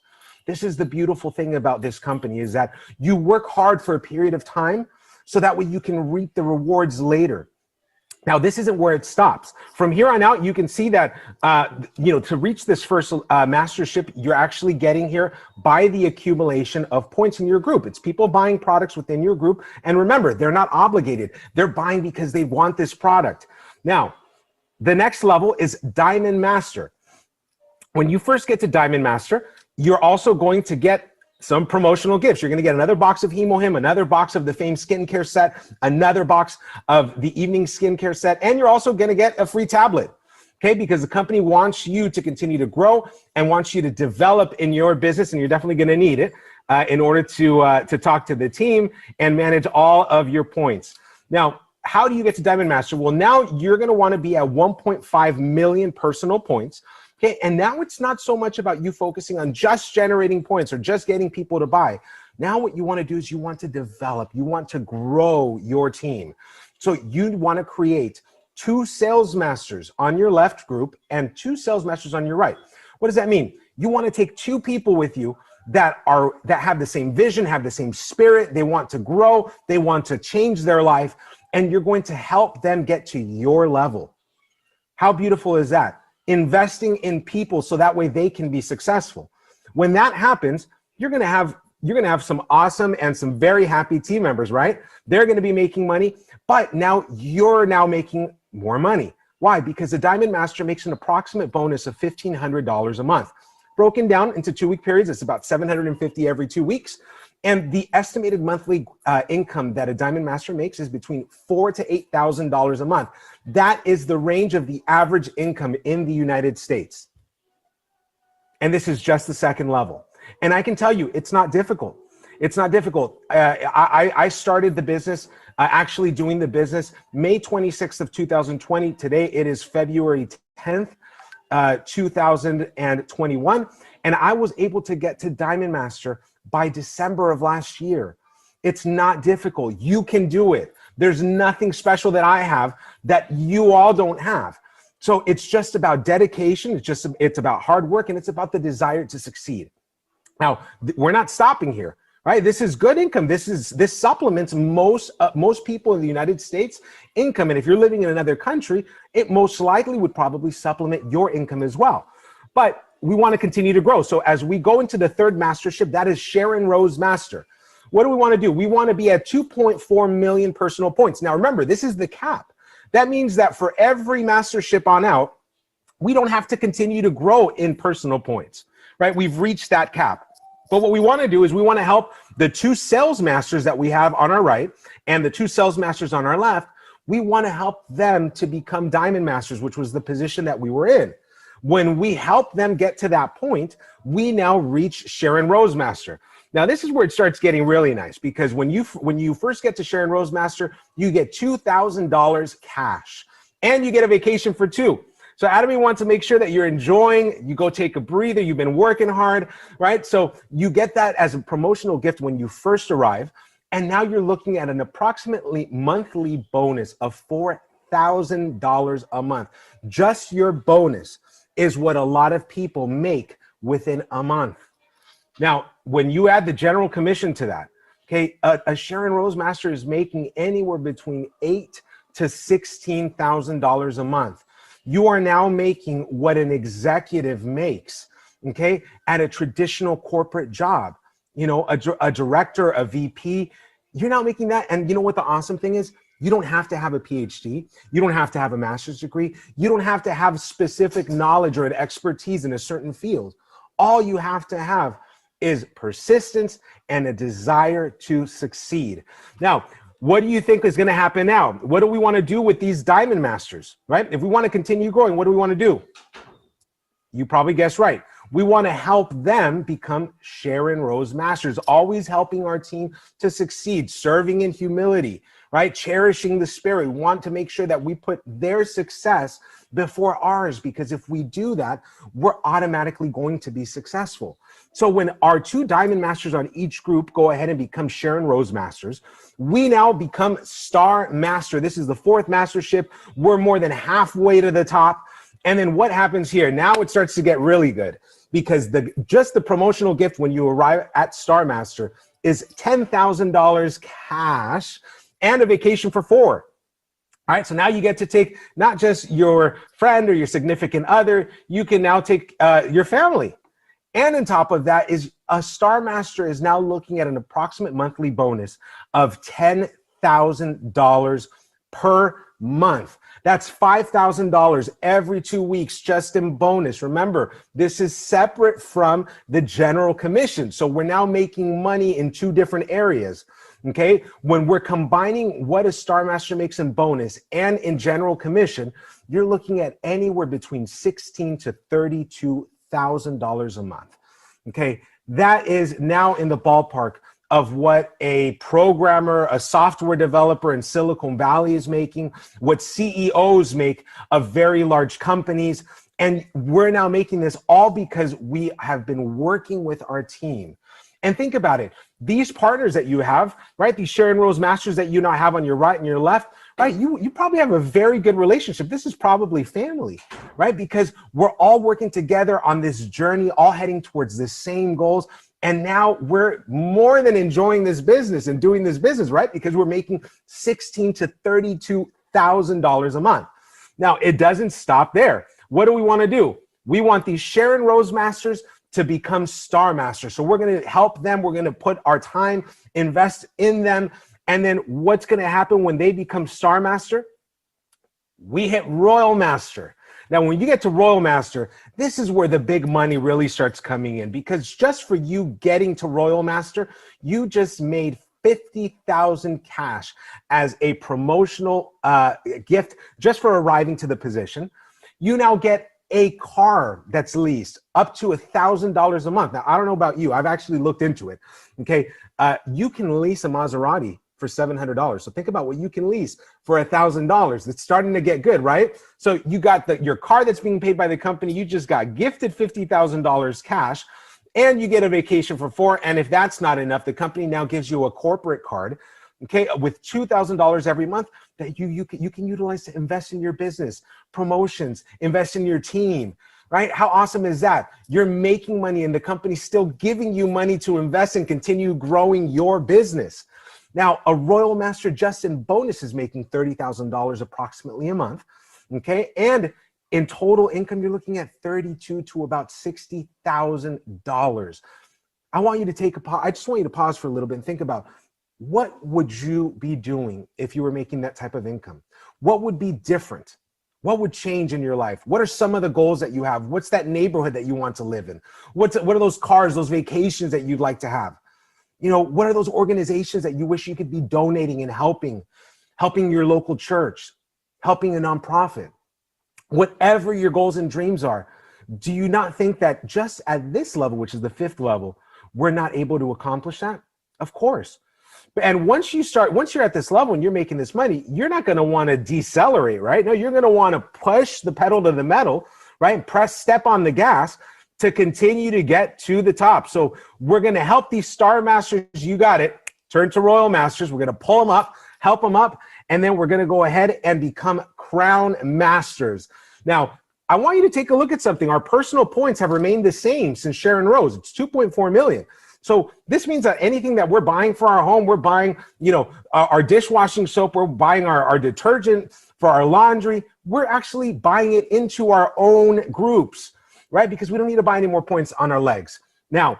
This is the beautiful thing about this company, is that you work hard for a period of time so that way you can reap the rewards later. Now, this isn't where it stops. From here on out, you can see that, to reach this first mastership, you're actually getting here by the accumulation of points in your group. It's people buying products within your group. And remember, they're not obligated. They're buying because they want this product. Now, the next level is Diamond Master. When you first get to Diamond Master, you're also going to get some promotional gifts. You're going to get another box of Hemohim, another box of the Fame skincare set, another box of the evening skincare set, and you're also going to get a free tablet, okay? Because the company wants you to continue to grow and wants you to develop in your business, and you're definitely going to need it. in order to talk to the team and manage all of your points. Now, how do you get to Diamond Master? Well, now you're going to want to be at 1.5 million personal points. Okay, and now it's not so much about you focusing on just generating points or just getting people to buy. Now what you want to do is you want to develop, you want to grow your team. So you want to create 2 sales masters on your left group and 2 sales masters on your right. What does that mean? You want to take 2 people with you that have the same vision, have the same spirit, they want to grow, they want to change their life, and you're going to help them get to your level. How beautiful is that? Investing in people so that way they can be successful. When that happens, you're going to have some awesome and some very happy team members, right? They're going to be making money, but now you're making more money. Why? Because the Diamond Master makes an approximate bonus of $1,500 a month. Broken down into 2-week periods, it's about $750 every 2 weeks. And the estimated monthly income that a Diamond Master makes is between $4,000 to $8,000 a month. That is the range of the average income in the United States. And this is just the second level. And I can tell you, it's not difficult. It's not difficult. I started the business, actually doing the business, May 26th of 2020. Today, it is February 10th, 2021. And I was able to get to Diamond Master by December of last year. It's not difficult. You can do it. There's nothing special that I have that you all don't have. So it's just about dedication. It's about hard work, and it's about the desire to succeed. Now, we're not stopping here, right? This is good income. This supplements most people in the United States income. And if you're living in another country, it most likely would probably supplement your income as well. But we want to continue to grow. So as we go into the third mastership, that is Sharon Rose Master. What do we want to do? We want to be at 2.4 million personal points. Now, remember, this is the cap. That means that for every mastership on out, we don't have to continue to grow in personal points, right? We've reached that cap. But what we want to do is we want to help the 2 sales masters that we have on our right and the 2 sales masters on our left. We want to help them to become Diamond Masters, which was the position that we were in. When we help them get to that point, we now reach Sharon Rose Master. Now, this is where it starts getting really nice, because when you first get to Sharon Rose Master, you get $2,000 cash and you get a vacation for 2. So Atomy wants to make sure that you're enjoying, you go take a breather, you've been working hard, right? So you get that as a promotional gift when you first arrive. And now you're looking at an approximately monthly bonus of $4,000 a month. Just your bonus is what a lot of people make within a month. Now, when you add the general commission to that, okay, a Sharon Rose Master is making anywhere between $8,000 to $16,000 a month. You are now making what an executive makes, okay, at a traditional corporate job. You know, a director, a VP, you're not making that. And you know what the awesome thing is? You don't have to have a PhD. You don't have to have a master's degree. You don't have to have specific knowledge or an expertise in a certain field. All you have to have is persistence and a desire to succeed. Now, what do you think is going to happen now? What do we want to do with these Diamond Masters, right? If we want to continue growing, what do we want to do? You probably guessed right. We want to help them become Sharon Rose Masters, always helping our team to succeed, serving in humility, right? Cherishing the spirit. We want to make sure that we put their success before ours, because if we do that, we're automatically going to be successful. So when our 2 Diamond Masters on each group go ahead and become Sharon Rose Masters, we now become Star Master. This is the 4th mastership. We're more than halfway to the top. And then what happens here? Now it starts to get really good, because just the promotional gift when you arrive at Star Master is $10,000 cash and a vacation for 4. All right, so now you get to take not just your friend or your significant other, you can now take your family. And on top of that is a Star Master is now looking at an approximate monthly bonus of $10,000 per month. That's $5,000 every 2 weeks just in bonus. Remember, this is separate from the general commission. So we're now making money in 2 different areas. Okay, when we're combining what a Star Master makes in bonus and in general commission, you're looking at anywhere between $16,000 to $32,000 a month. Okay, that is now in the ballpark of what a programmer, a software developer in Silicon Valley is making, what CEOs make of very large companies. And we're now making this all because we have been working with our team. And think about it. These partners that you have, right? These Sharon Rose Masters that you now have on your right and your left, right? You probably have a very good relationship. This is probably family, right? Because we're all working together on this journey, all heading towards the same goals. And now we're more than enjoying this business and doing this business, right? Because we're making $16,000 to $32,000 a month. Now, it doesn't stop there. What do we want to do? We want these Sharon Rose Masters to become Star Masters. So we're going to help them. We're going to put our time, invest in them. And then what's going to happen when they become Star Master? We hit Royal Master. Now, when you get to Royal Master, this is where the big money really starts coming in, because just for you getting to Royal Master, you just made 50,000 cash as a promotional gift just for arriving to the position. You now get a car that's leased up to $1,000 a month. Now, I don't know about you. I've actually looked into it. Okay. You can lease a Maserati for $700. So think about what you can lease for $1,000. It's starting to get good, right? So you got your car that's being paid by the company. You just got gifted $50,000 cash, and you get a vacation for $4,000. And if that's not enough, the company now gives you a corporate card, okay, with $2,000 every month that you can utilize to invest in your business, promotions, invest in your team, right? How awesome is that? You're making money and the company's still giving you money to invest and continue growing your business. Now, a Royal Master just in bonus is making $30,000 approximately a month, okay? And in total income, you're looking at $32,000 to about $60,000. I want you to take a pause. I just want you to pause for a little bit and think about, what would you be doing if you were making that type of income? What would be different? What would change in your life? What are some of the goals that you have? What's that neighborhood that you want to live in? What are those cars, those vacations that you'd like to have? You know, what are those organizations that you wish you could be donating and helping your local church, helping a nonprofit? Whatever your goals and dreams are, do you not think that just at this level, which is the 5th level, we're not able to accomplish that? Of course. And once you're at this level and you're making this money, you're not going to want to decelerate, right? No, you're going to want to push the pedal to the metal, right? Step on the gas to continue to get to the top. So we're going to help these Star Masters, you got it, turn to Royal Masters. We're going to pull them up, help them up, and then we're going to go ahead and become Crown Masters. Now, I want you to take a look at something. Our personal points have remained the same since Sharon Rose. It's 2.4 million. So this means that anything that we're buying for our home, we're buying, our dishwashing soap, we're buying our detergent for our laundry, we're actually buying it into our own groups, right? Because we don't need to buy any more points on our legs. Now,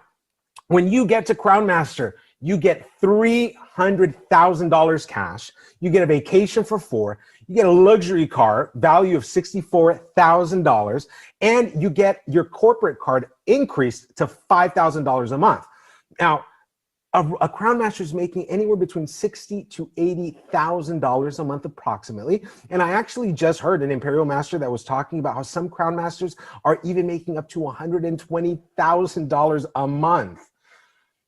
when you get to Crown Master, you get $300,000 cash. You get a vacation for $4,000. You get a luxury car value of $64,000, and you get your corporate card increased to $5,000 a month. Now, a Crown Master is making anywhere between $60,000 to $80,000 a month approximately. And I actually just heard an Imperial Master that was talking about how some Crown Masters are even making up to $120,000 a month.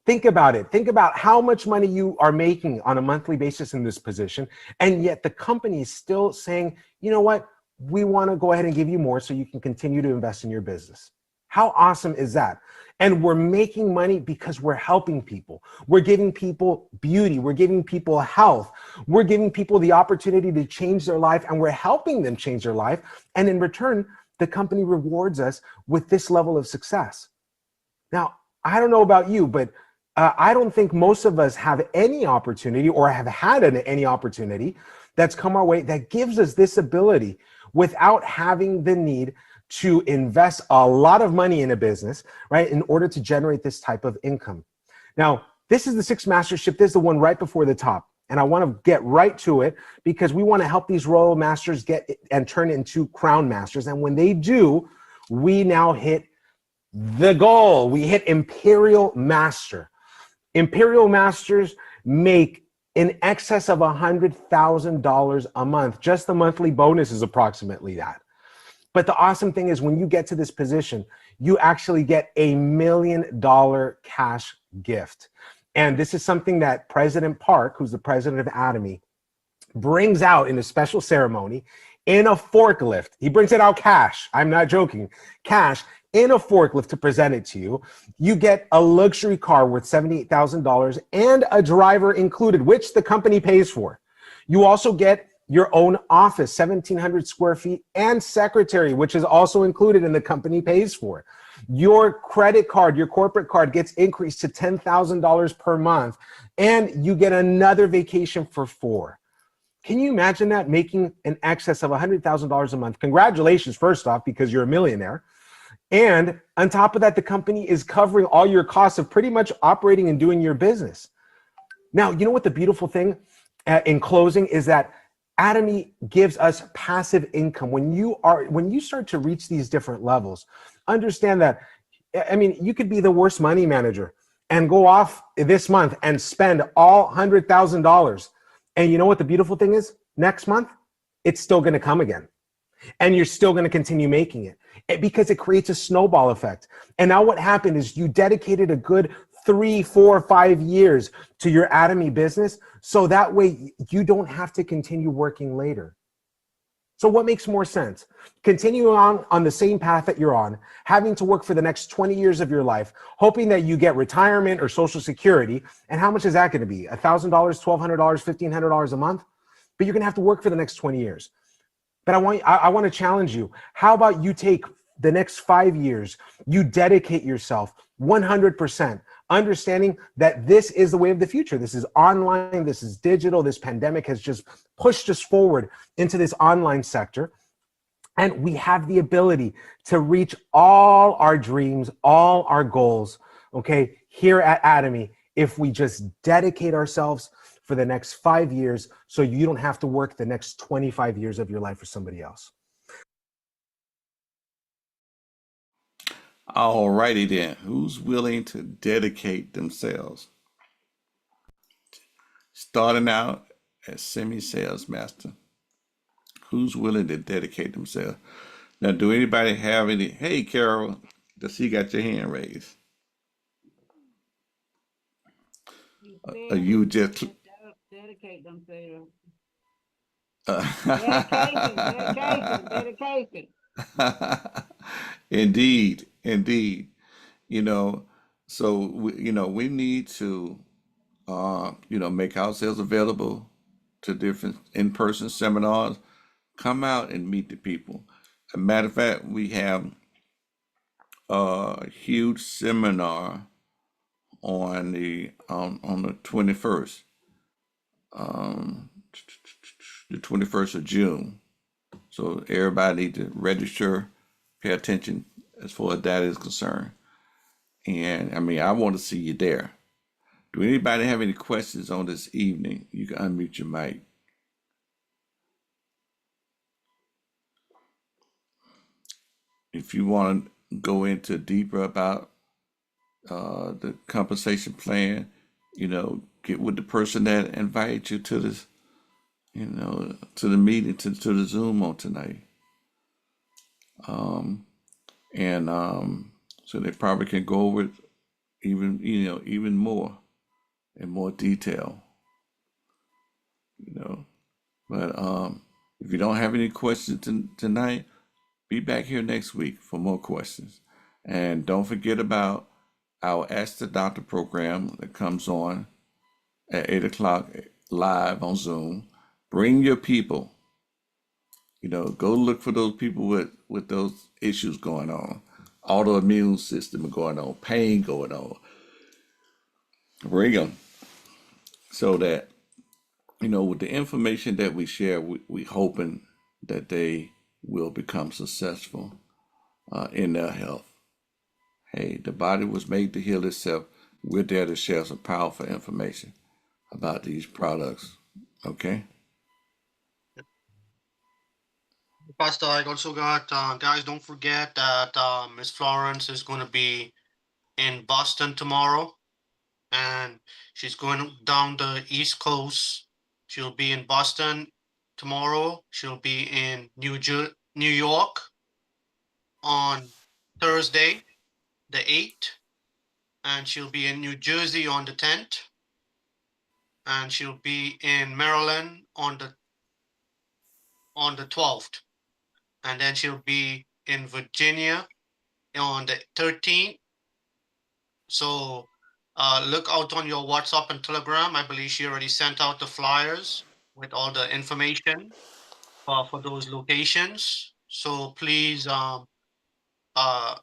Think about it. Think about how much money you are making on a monthly basis in this position. And yet the company is still saying, you know what? We want to go ahead and give you more so you can continue to invest in your business. How awesome is that? And we're making money because we're helping people. We're giving people beauty. We're giving people health. We're giving people the opportunity to change their life, and we're helping them change their life. And in return, the company rewards us with this level of success. Now, I don't know about you, but I don't think most of us have any opportunity or have had any opportunity that's come our way that gives us this ability without having the need to invest a lot of money in a business, right, in order to generate this type of income. Now, this is the 6th mastership. This is the one right before the top. And I want to get right to it because we want to help these Royal Masters get and turn into Crown Masters. And when they do, we now hit the goal. We hit Imperial Master. Imperial Masters make in excess of $100,000 a month. Just the monthly bonus is approximately that. But the awesome thing is when you get to this position, you actually get $1 million cash gift. And this is something that President Park, who's the president of Atomy, brings out in a special ceremony in a forklift. He brings it out cash. I'm not joking. Cash in a forklift to present it to you. You get a luxury car worth $78,000 and a driver included, which the company pays for. You also get your own office, 1,700 square feet, and secretary, which is also included and the company pays for. Your credit card, your corporate card gets increased to $10,000 per month, and you get another vacation for 4. Can you imagine that, making an excess of $100,000 a month? Congratulations, first off, because you're a millionaire. And on top of that, the company is covering all your costs of pretty much operating and doing your business. Now, you know what the beautiful thing in closing is that Atomy gives us passive income. When you start to reach these different levels, understand that, I mean, you could be the worst money manager and go off this month and spend all $100,000. And you know what the beautiful thing is? Next month, it's still going to come again. And you're still going to continue making it because it creates a snowball effect. And now what happened is you dedicated a good 3, 4, 5 years to your Atomy business. So that way you don't have to continue working later. So what makes more sense? Continuing on the same path that you're on, having to work for the next 20 years of your life, hoping that you get retirement or Social Security. And how much is that going to be? $1,000, $1,200, $1,500 a month? But you're going to have to work for the next 20 years. But I want to challenge you. How about you take the next 5 years, you dedicate yourself 100%, understanding that this is the way of the future. This is online, this is digital. This pandemic has just pushed us forward into this online sector. And we have the ability to reach all our dreams, all our goals, okay, here at Atomy, if we just dedicate ourselves for the next 5 years, so you don't have to work the next 25 years of your life for somebody else. All righty then. Who's willing to dedicate themselves? Starting out as semi-sales master. Who's willing to dedicate themselves? Now, do anybody have any? Hey, Carol, I see you got your hand raised. You just dedicate themselves. Dedication. Indeed, indeed. You know, so we need to make ourselves available to different in-person seminars. Come out and meet the people. As a matter of fact, we have a huge seminar on the 21st, um, the 21st of June. So everybody need to register, pay attention as far as that is concerned. And I mean, I want to see you there. Do anybody have any questions on this evening? You can unmute your mic. If you want to go into deeper about the compensation plan, get with the person that invited you to this, to the meeting, to the Zoom on tonight. And so they probably can go over it even more in more detail. But if you don't have any questions tonight, be back here next week for more questions. And don't forget about our Ask the Doctor program that comes on at 8 o'clock live on Zoom. Bring your people. Go look for those people with those issues going on, autoimmune system going on, pain going on. Bring them so that, with the information that we share, we hoping that they will become successful in their health. Hey, the body was made to heal itself. We're there to share some powerful information about these products. Okay? Pastor, I also got, guys, don't forget that Miss Florence is going to be in Boston tomorrow, and she's going down the East Coast. She'll be in Boston tomorrow. She'll be in New York on Thursday, the 8th, and she'll be in New Jersey on the 10th, and she'll be in Maryland on the 12th, and then she'll be in Virginia on the 13th. So look out on your WhatsApp and Telegram. I believe she already sent out the flyers with all the information for those locations. So please,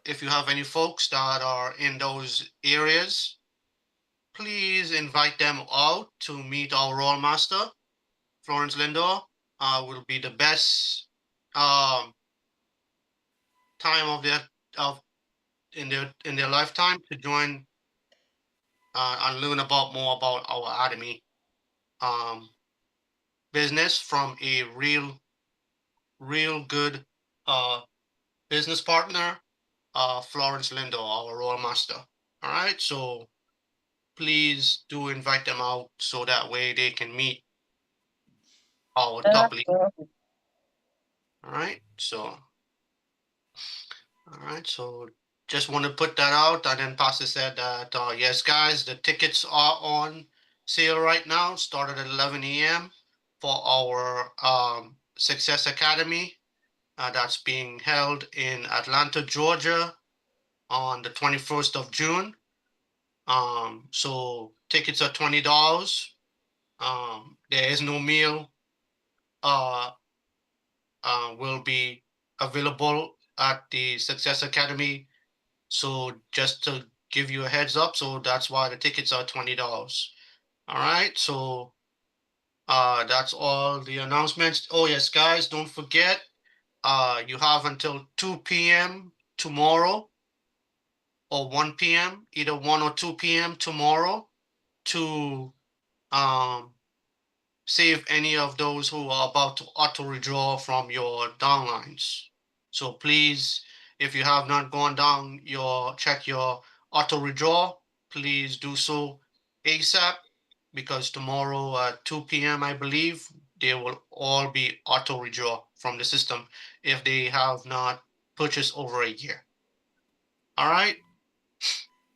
if you have any folks that are in those areas, please invite them out to meet our Royal Master, Florence Lindor. Will be the best time of of in their lifetime to join and learn more about our academy business from a real good business partner, Florence Lindo, our Royal Master. All right, so please do invite them out so that way they can meet our top league. All right, so just want to put that out. And then Pastor said that yes, guys, the tickets are on sale right now. Started at 11 a.m. for our Success Academy. That's being held in Atlanta, Georgia on the 21st of June. So tickets are $20. There is no meal will be available at the Success Academy. So just to give you a heads up, so that's why the tickets are $20. All right, so that's all the announcements. Oh yes, guys, don't forget, you have until 2 p.m. tomorrow or 1 p.m., either 1 or 2 p.m. tomorrow to save any of those who are about to auto withdraw from your downlines. So please, if you have not gone down check your auto withdraw, please do so ASAP, because tomorrow at 2 p.m., I believe, they will all be auto withdraw from the system if they have not purchased over a year. All right.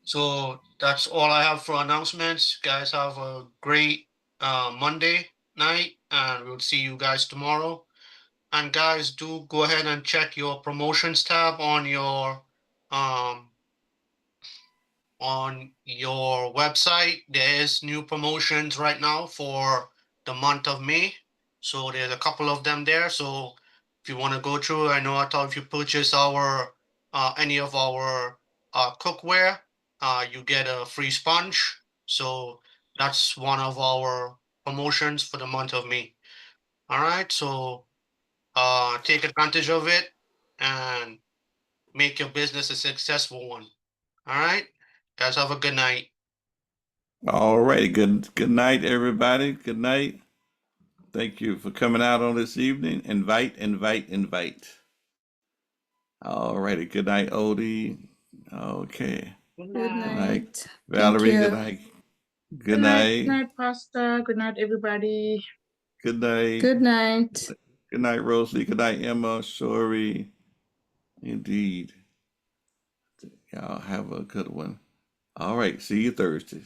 So that's all I have for announcements. Guys, have a great Monday night, and we'll see you guys tomorrow. And guys, do go ahead and check your promotions tab um on your website. There is new promotions right now for the month of May. So there's a couple of them there. So if you want to go through, I know I thought if you purchase our any of our cookware, you get a free sponge. So that's one of our promotions for the month of May. All right, so take advantage of it and make your business a successful one. All right, guys, have a good night. All righty. Good night, everybody. Good night. Thank you for coming out on this evening. Invite. All righty. Good night, Odie. Okay. Good Good night. Good night, night. Thank Valerie. Good you. night. Good Good night. night, Pastor. Good night, everybody. Good night. Good night. Good night, Rosalie. Good night, Emma. Shori. Indeed. Y'all have a good one. All right. See you Thursday.